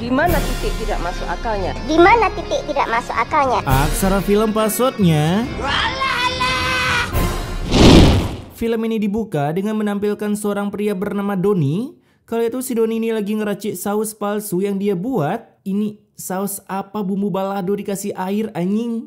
Di mana titik tidak masuk akalnya? Di mana titik tidak masuk akalnya? Aksara film passwordnya. Film ini dibuka dengan menampilkan seorang pria bernama Doni. Kalau itu si Doni ini lagi ngeracik saus palsu yang dia buat. Ini saus apa, bumbu balado dikasih air anjing.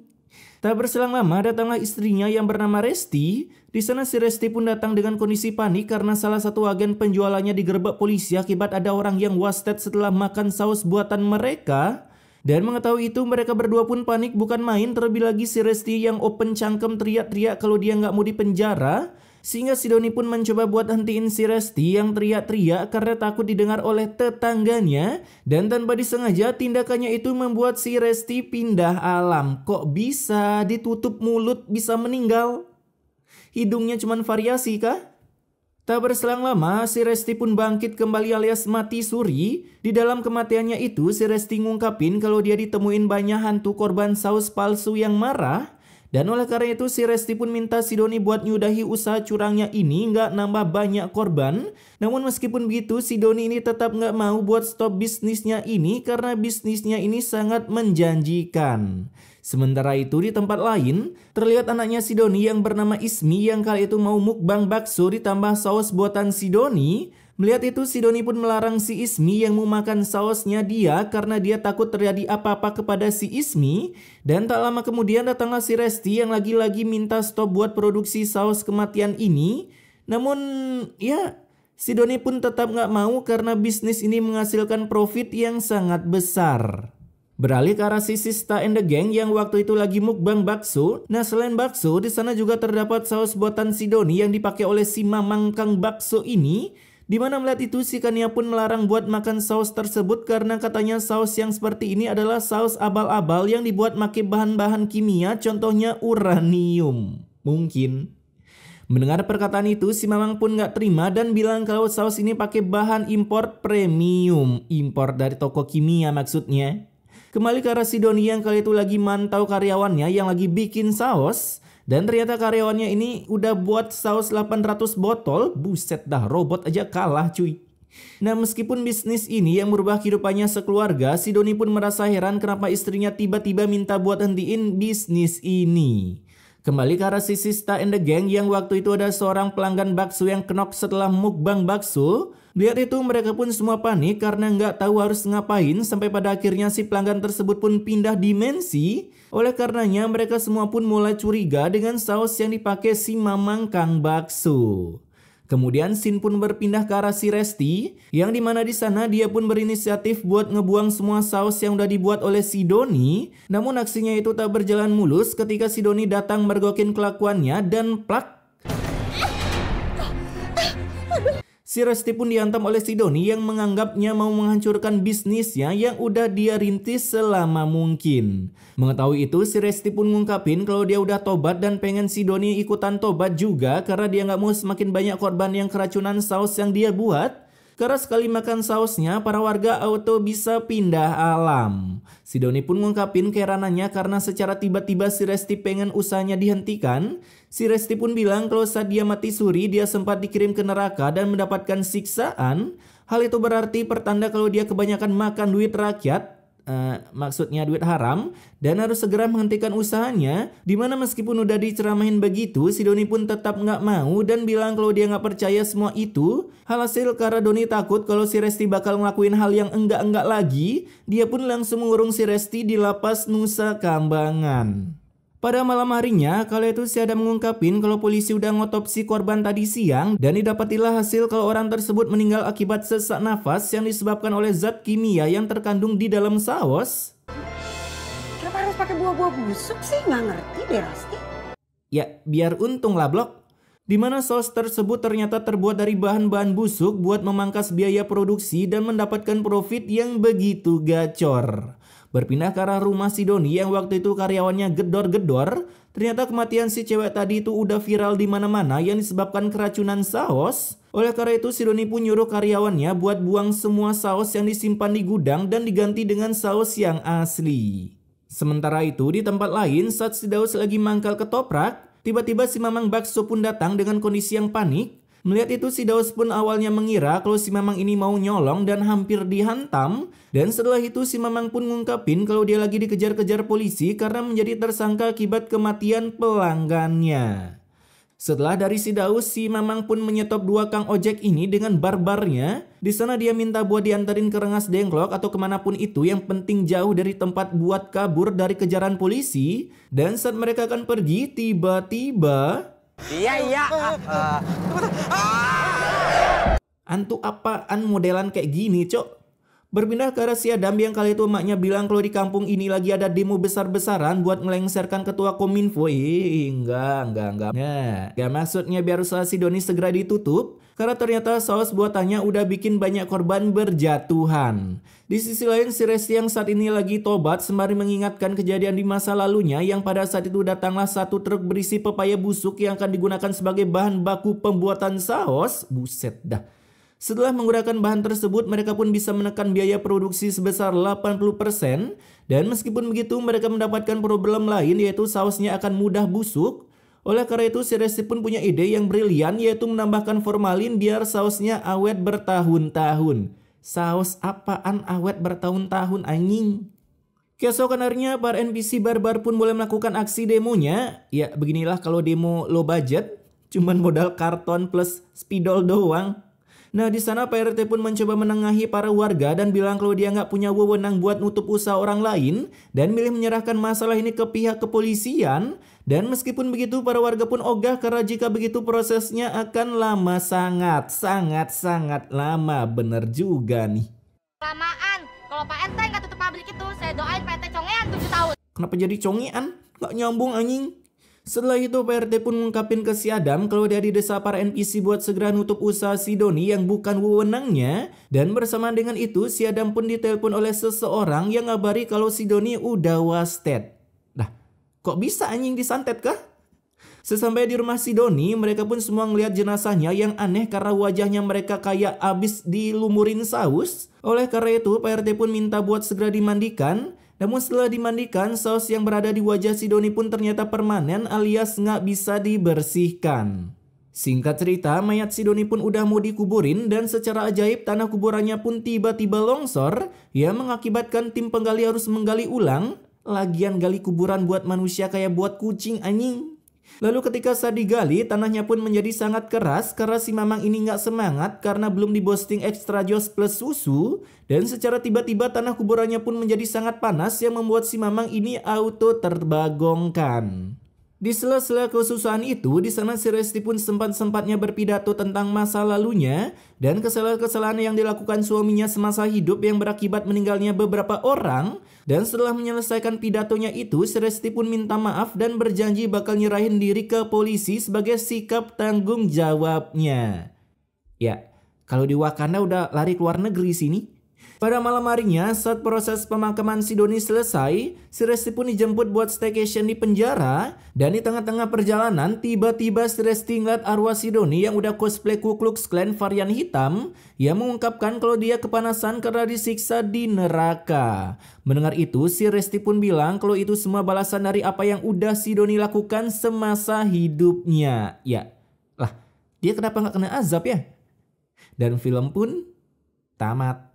Tak berselang lama datanglah istrinya yang bernama Resti. Di sana si Resti pun datang dengan kondisi panik karena salah satu agen penjualannya digerebek polisi akibat ada orang yang wasted setelah makan saus buatan mereka. Dan mengetahui itu mereka berdua pun panik bukan main, terlebih lagi si Resti yang open cangkem teriak-teriak kalau dia nggak mau dipenjara. Sehingga si Doni pun mencoba buat hentiin si Resti yang teriak-teriak karena takut didengar oleh tetangganya. Dan tanpa disengaja tindakannya itu membuat si Resti pindah alam. Kok bisa ditutup mulut bisa meninggal? Hidungnya cuman variasi kah? Tak berselang lama si Resti pun bangkit kembali alias mati suri. Di dalam kematiannya itu si Resti ngungkapin kalau dia ditemuin banyak hantu korban saus palsu yang marah. Dan oleh karena itu si Resti pun minta si Doni buat nyudahi usaha curangnya ini, nggak nambah banyak korban. Namun meskipun begitu si Doni ini tetap nggak mau buat stop bisnisnya ini karena bisnisnya ini sangat menjanjikan. Sementara itu di tempat lain terlihat anaknya si Doni yang bernama Ismi yang kali itu mau mukbang bakso ditambah saus buatan si Doni. Melihat itu si Doni pun melarang si Ismi yang mau makan sausnya dia karena dia takut terjadi apa-apa kepada si Ismi. Dan tak lama kemudian datanglah si Resti yang lagi-lagi minta stop buat produksi saus kematian ini. Namun ya si Doni pun tetap nggak mau karena bisnis ini menghasilkan profit yang sangat besar. Beralih ke arah si Sista and the Gang yang waktu itu lagi mukbang bakso. Nah selain bakso di sana juga terdapat saus buatan si Doni yang dipakai oleh si Mamang Kang Bakso ini. Dimana melihat itu si Kania pun melarang buat makan saus tersebut karena katanya saus yang seperti ini adalah saus abal-abal yang dibuat pakai bahan-bahan kimia, contohnya uranium. Mungkin. Mendengar perkataan itu si Mamang pun gak terima dan bilang kalau saus ini pakai bahan impor premium. Impor dari toko kimia maksudnya. Kembali ke arah si Doni yang kali itu lagi mantau karyawannya yang lagi bikin saus. Dan ternyata karyawannya ini udah buat saus 800 botol. Buset dah, robot aja kalah cuy. Nah meskipun bisnis ini yang merubah kehidupannya sekeluarga, si Doni pun merasa heran kenapa istrinya tiba-tiba minta buat hentiin bisnis ini. Kembali ke arah si Sista and the Gang yang waktu itu ada seorang pelanggan bakso yang kenok setelah mukbang bakso. Lihat itu mereka pun semua panik karena nggak tahu harus ngapain sampai pada akhirnya si pelanggan tersebut pun pindah dimensi. Oleh karenanya mereka semua pun mulai curiga dengan saus yang dipakai si Mamang Kang Bakso. Kemudian scene pun berpindah ke arah si Resti yang dimana di sana dia pun berinisiatif buat ngebuang semua saus yang udah dibuat oleh si Doni. Namun aksinya itu tak berjalan mulus ketika si Doni datang mergokin kelakuannya dan plak. Si Resti pun dihantam oleh si Doni yang menganggapnya mau menghancurkan bisnisnya yang udah dia rintis selama mungkin. Mengetahui itu si Resti pun ngungkapin kalau dia udah tobat dan pengen si Doni ikutan tobat juga karena dia nggak mau semakin banyak korban yang keracunan saus yang dia buat. Karena sekali makan sausnya, para warga auto bisa pindah alam. Si Doni pun ngungkapin keheranannya karena secara tiba-tiba si Resti pengen usahanya dihentikan. Si Resti pun bilang kalau saat dia mati suri, dia sempat dikirim ke neraka dan mendapatkan siksaan. Hal itu berarti pertanda kalau dia kebanyakan makan duit rakyat. Maksudnya duit haram dan harus segera menghentikan usahanya. Dimana meskipun udah diceramahin begitu si Doni pun tetap nggak mau dan bilang kalau dia nggak percaya semua itu. Hasil karena Doni takut kalau si Resti bakal ngelakuin hal yang enggak-enggak lagi, dia pun langsung mengurung si Resti di lapas Nusa Kambangan. Pada malam harinya, kala itu si Adam mengungkapin kalau polisi udah ngotopsi korban tadi siang dan didapatilah hasil kalau orang tersebut meninggal akibat sesak nafas yang disebabkan oleh zat kimia yang terkandung di dalam saus. Kenapa harus pakai buah-buah busuk sih? Nggak ngerti deh Rasti. Ya, biar untung lah blok. Dimana saus tersebut ternyata terbuat dari bahan-bahan busuk buat memangkas biaya produksi dan mendapatkan profit yang begitu gacor. Berpindah ke arah rumah si Doni yang waktu itu karyawannya gedor-gedor. Ternyata kematian si cewek tadi itu udah viral di mana-mana yang disebabkan keracunan saus. Oleh karena itu si Doni pun nyuruh karyawannya buat buang semua saus yang disimpan di gudang dan diganti dengan saus yang asli. Sementara itu di tempat lain saat si Daus lagi mangkal ketoprak, tiba-tiba si Mamang Bakso pun datang dengan kondisi yang panik. Melihat itu si Daus pun awalnya mengira kalau si Mamang ini mau nyolong dan hampir dihantam. Dan setelah itu si Mamang pun ngungkapin kalau dia lagi dikejar-kejar polisi karena menjadi tersangka akibat kematian pelanggannya. Setelah dari si Daus, si Mamang pun menyetop dua kang ojek ini dengan barbarnya. Di sana dia minta buat diantarin ke Rengas Dengklok atau kemanapun itu, yang penting jauh dari tempat buat kabur dari kejaran polisi. Dan saat mereka akan pergi, tiba-tiba antu apaan modelan kayak gini, Cok? Berpindah ke arah si Adam yang kali itu emaknya bilang kalau di kampung ini lagi ada demo besar-besaran buat melengsarkan ketua Kominfo. Enggak. Nah, ya maksudnya biar usaha si Doni segera ditutup karena ternyata saus buatannya udah bikin banyak korban berjatuhan. Di sisi lain si Resti yang saat ini lagi tobat sembari mengingatkan kejadian di masa lalunya yang pada saat itu datanglah satu truk berisi pepaya busuk yang akan digunakan sebagai bahan baku pembuatan saus. Buset dah. Setelah menggunakan bahan tersebut, mereka pun bisa menekan biaya produksi sebesar 80%. Dan meskipun begitu, mereka mendapatkan problem lain, yaitu sausnya akan mudah busuk. Oleh karena itu, si Resti pun punya ide yang brilian, yaitu menambahkan formalin biar sausnya awet bertahun-tahun. Saus apaan awet bertahun-tahun, anjing? Keesokan harinya, para NPC barbar pun boleh melakukan aksi demonya. Ya, beginilah kalau demo low budget, cuman modal karton plus spidol doang. Nah, di sana Pak RT pun mencoba menengahi para warga dan bilang kalau dia nggak punya wewenang buat nutup usaha orang lain dan milih menyerahkan masalah ini ke pihak kepolisian. Dan meskipun begitu, para warga pun ogah karena jika begitu prosesnya akan lama, sangat lama. Bener juga nih. Lamaan, kalau Pak RT nggak tutup pabrik itu, saya doain Pak RT congean 7 tahun. Kenapa jadi congean? Nggak nyambung anjing. Setelah itu Pak RT pun mengungkapin ke si Adam kalau dia didesa para NPC buat segera nutup usaha si Doni yang bukan wewenangnya. Dan bersamaan dengan itu si Adam pun ditelepon oleh seseorang yang ngabari kalau si Doni udah wasted. Nah, kok bisa anjing disantet kah? Sesampai di rumah si Doni, mereka pun semua ngeliat jenazahnya yang aneh karena wajahnya mereka kayak abis dilumurin saus. Oleh karena itu Pak RT pun minta buat segera dimandikan. Namun setelah dimandikan, saus yang berada di wajah si Doni pun ternyata permanen alias nggak bisa dibersihkan. Singkat cerita, mayat si Doni pun udah mau dikuburin dan secara ajaib tanah kuburannya pun tiba-tiba longsor yang mengakibatkan tim penggali harus menggali ulang. Lagian gali kuburan buat manusia kayak buat kucing anjing. Lalu ketika saat digali, tanahnya pun menjadi sangat keras karena si Mamang ini nggak semangat karena belum dibosting extra jos plus susu. Dan secara tiba-tiba tanah kuburannya pun menjadi sangat panas yang membuat si Mamang ini auto terbagongkan. Di sela-sela kesusahan itu, di sana si Resti pun sempat-sempatnya berpidato tentang masa lalunya dan kesalahan-kesalahan yang dilakukan suaminya semasa hidup yang berakibat meninggalnya beberapa orang. Dan setelah menyelesaikan pidatonya itu, si Resti pun minta maaf dan berjanji bakal nyerahin diri ke polisi sebagai sikap tanggung jawabnya. Ya, kalau di Wakanda udah lari keluar negeri sini. Pada malam harinya, saat proses pemakaman si Doni selesai, si Resti pun dijemput buat staycation di penjara. Dan di tengah-tengah perjalanan, tiba-tiba si Resti ngeliat arwah si Doni yang udah cosplay Ku Klux Klan varian hitam, yang mengungkapkan kalau dia kepanasan karena disiksa di neraka. Mendengar itu, si Resti pun bilang kalau itu semua balasan dari apa yang udah si Doni lakukan semasa hidupnya. Ya, lah, dia kenapa nggak kena azab ya? Dan film pun tamat.